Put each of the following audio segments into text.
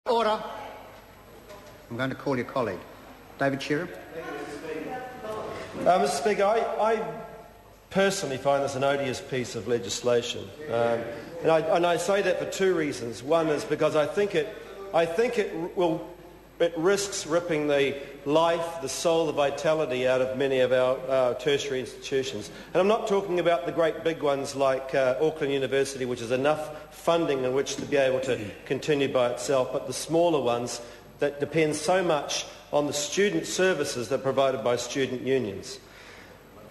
Order. I'm going to call your colleague. David Shearer. Mr Speaker, I personally find this an odious piece of legislation. And I say that for two reasons. One is because I think it risks ripping the life, the soul, the vitality out of many of our tertiary institutions. And I'm not talking about the great big ones like Auckland University, which has enough funding in which to be able to continue by itself, but the smaller ones that depend so much on the student services that are provided by student unions.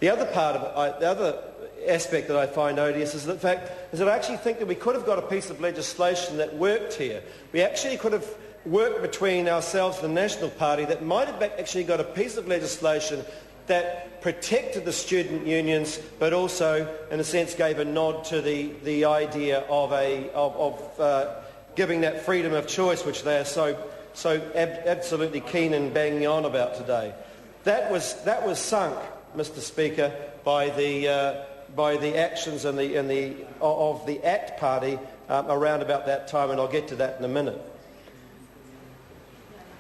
The other part of it, the other aspect that I find odious is the fact that I actually think that we could have got a piece of legislation that worked here. We actually could have worked between ourselves and the National Party that might have actually got a piece of legislation that protected the student unions, but also, in a sense, gave a nod to the idea of giving that freedom of choice, which they are so absolutely keen and banging on about today. That was sunk, Mr Speaker, by the actions of the ACT Party around about that time, and I'll get to that in a minute.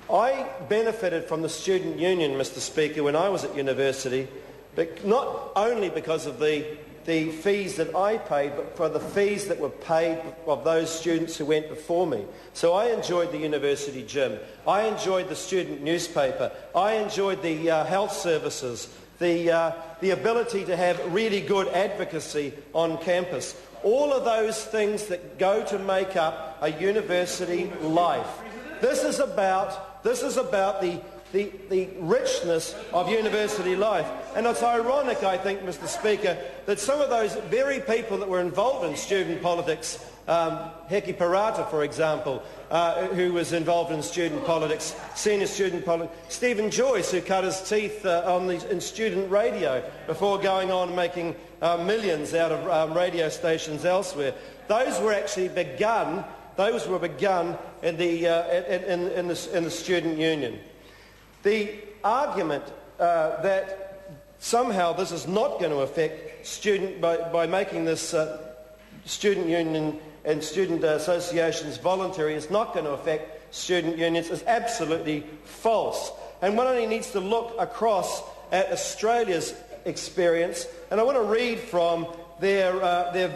I benefited from the student union, Mr Speaker, when I was at university, but not only because of the fees that I paid, but for the fees that were paid of those students who went before me. So I enjoyed the university gym, I enjoyed the student newspaper, I enjoyed the health services, the ability to have really good advocacy on campus. All of those things that go to make up a university life. This is about the richness of university life. And it's ironic, I think, Mr Speaker, that some of those very people that were involved in student politics, Heki Parata, for example, who was involved in student politics, senior student politics, Stephen Joyce, who cut his teeth in student radio before going on making millions out of radio stations elsewhere. Those were actually begun. Those were begun in the student union. The argument that somehow this is not going to affect by making this student union and student associations voluntary is not going to affect student unions is absolutely false. And one only needs to look across at Australia's experience, and I want to read from their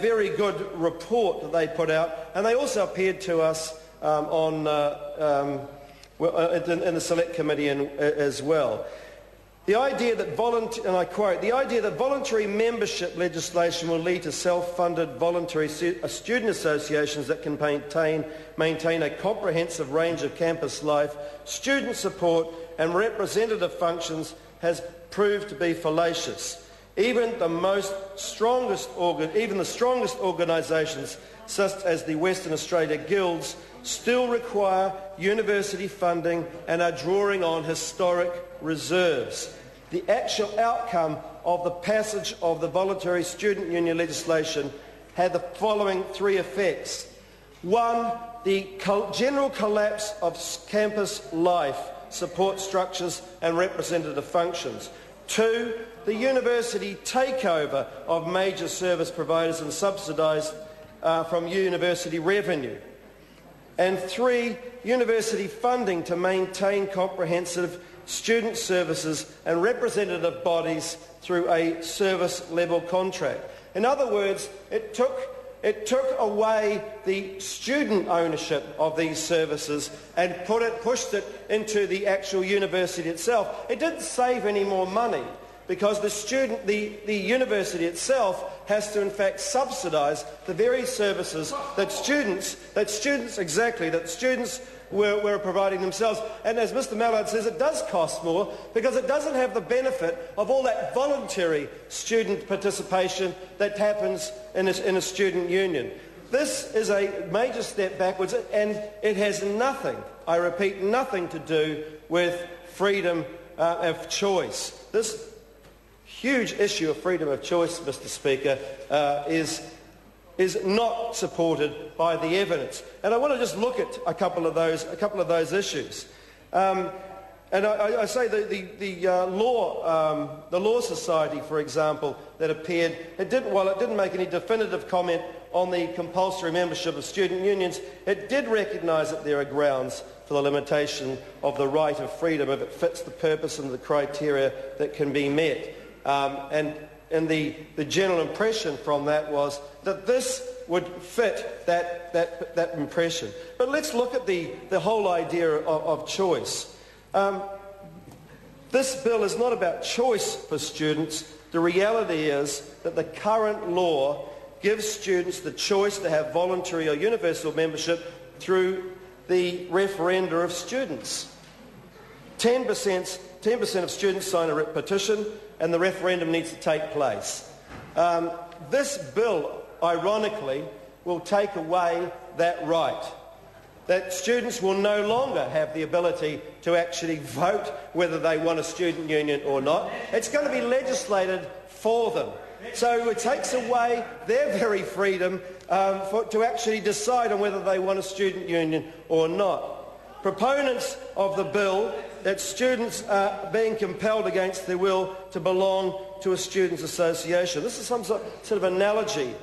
very good report that they put out, and they also appeared to us in the Select Committee as well. The idea that and I quote, the idea that voluntary membership legislation will lead to self-funded voluntary student associations that can maintain a comprehensive range of campus life, student support and representative functions has proved to be fallacious. Even the strongest organisations, such as the Western Australia Guilds, still require university funding and are drawing on historic reserves. The actual outcome of the passage of the voluntary student union legislation had the following three effects. One, the general collapse of campus life, support structures and representative functions. Two, the university takeover of major service providers and subsidised from university revenue. And three, university funding to maintain comprehensive student services and representative bodies through a service level contract. In other words, it took away the student ownership of these services and pushed it into the actual university itself. It didn't save any more money, because the university itself has to in fact subsidise the very services that students were providing themselves. And as Mr Mallard says, it does cost more because it doesn't have the benefit of all that voluntary student participation that happens in a student union. This is a major step backwards, and it has nothing, I repeat, nothing to do with freedom of choice. This huge issue of freedom of choice, Mr Speaker, is not supported by the evidence. And I want to just look at a couple of those issues. And I say the Law Society, for example, that appeared, it didn't make any definitive comment on the compulsory membership of student unions, it did recognise that there are grounds for the limitation of the right of freedom if it fits the purpose and the criteria that can be met. And the general impression from that was that this would fit that impression. But let's look at the whole idea of choice. This bill is not about choice for students. The reality is that the current law gives students the choice to have voluntary or universal membership through the referenda of students. 10% of students sign a petition and the referendum needs to take place. This bill, ironically, will take away that right. That students will no longer have the ability to actually vote whether they want a student union or not. It's going to be legislated for them. So it takes away their very freedom to actually decide on whether they want a student union or not. Proponents of the bill that students are being compelled against their will to belong to a students' association. This is some sort of analogy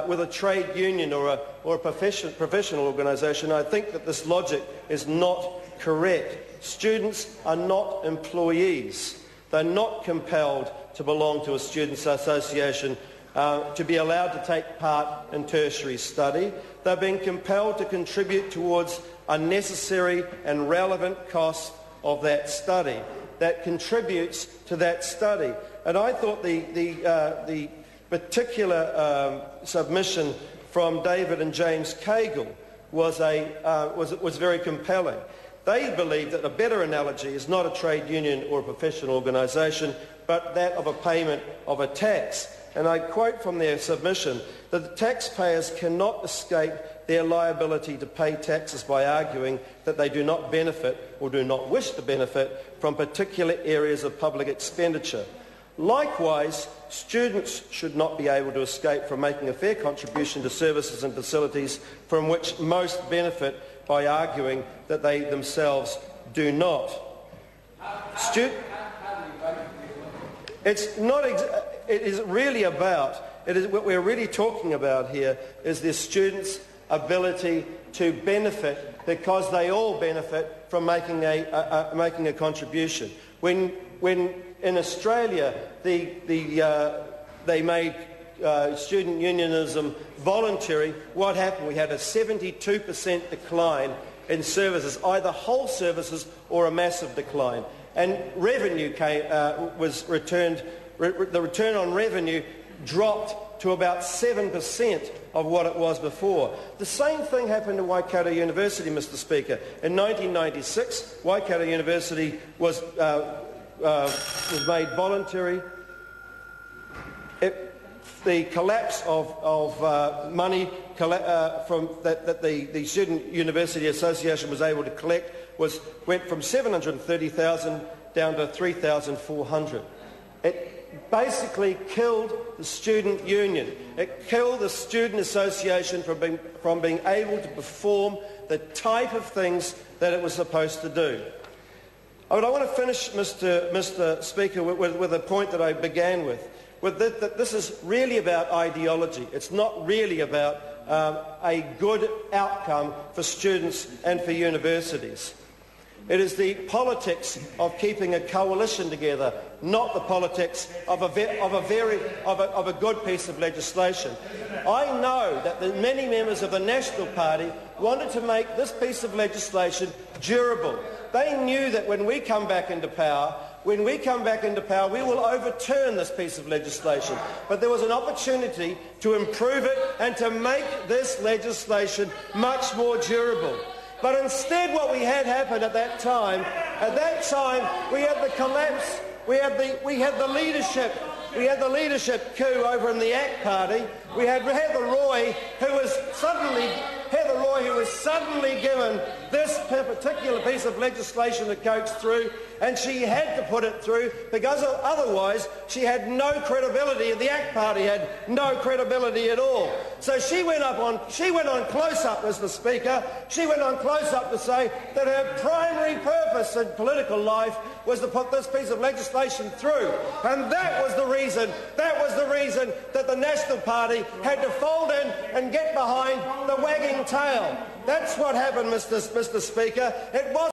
with a trade union or a professional organisation. I think that this logic is not correct. Students are not employees. They're not compelled to belong to a students' association to be allowed to take part in tertiary study. They're being compelled to contribute towards a necessary and relevant cost of that study that contributes to that study. And I thought the particular submission from David and James Cagle was very compelling. They believe that a better analogy is not a trade union or a professional organisation, but that of a payment of a tax. And I quote from their submission that the taxpayers cannot escape their liability to pay taxes by arguing that they do not benefit or do not wish to benefit from particular areas of public expenditure. Likewise, students should not be able to escape from making a fair contribution to services and facilities from which most benefit by arguing that they themselves do not. What we're really talking about here is the students' ability to benefit because they all benefit from making a contribution. When in Australia they made student unionism voluntary, what happened? We had a 72% decline in services, either whole services or a massive decline. And revenue was returned. The return on revenue dropped to about 7% of what it was before. The same thing happened to Waikato University, Mr. Speaker. In 1996, Waikato University was made voluntary. The collapse of money that the Student University Association was able to collect went from 730,000 down to 3,400. It basically killed the student union. It killed the student association from being able to perform the type of things that it was supposed to do. But I want to finish, Mr. Speaker, with a point that I began with that this is really about ideology. It's not really about a good outcome for students and for universities. It is the politics of keeping a coalition together, not the politics of a good piece of legislation. I know that many members of the National Party wanted to make this piece of legislation durable. They knew that when we come back into power, we will overturn this piece of legislation. But there was an opportunity to improve it and to make this legislation much more durable. But instead what we had happen at that time we had the collapse, we had the leadership coup over in the ACT Party. We had Heather Roy who was suddenly given this particular piece of legislation that goes through, and she had to put it through because otherwise she had no credibility, and the ACT Party had no credibility at all. So she went on close-up, Mr. Speaker. She went on close-up to say that her primary purpose in political life was to put this piece of legislation through, and that was the reason that the National Party had to fold in and get behind the wagging tail. That's what happened, Mr. Speaker. It was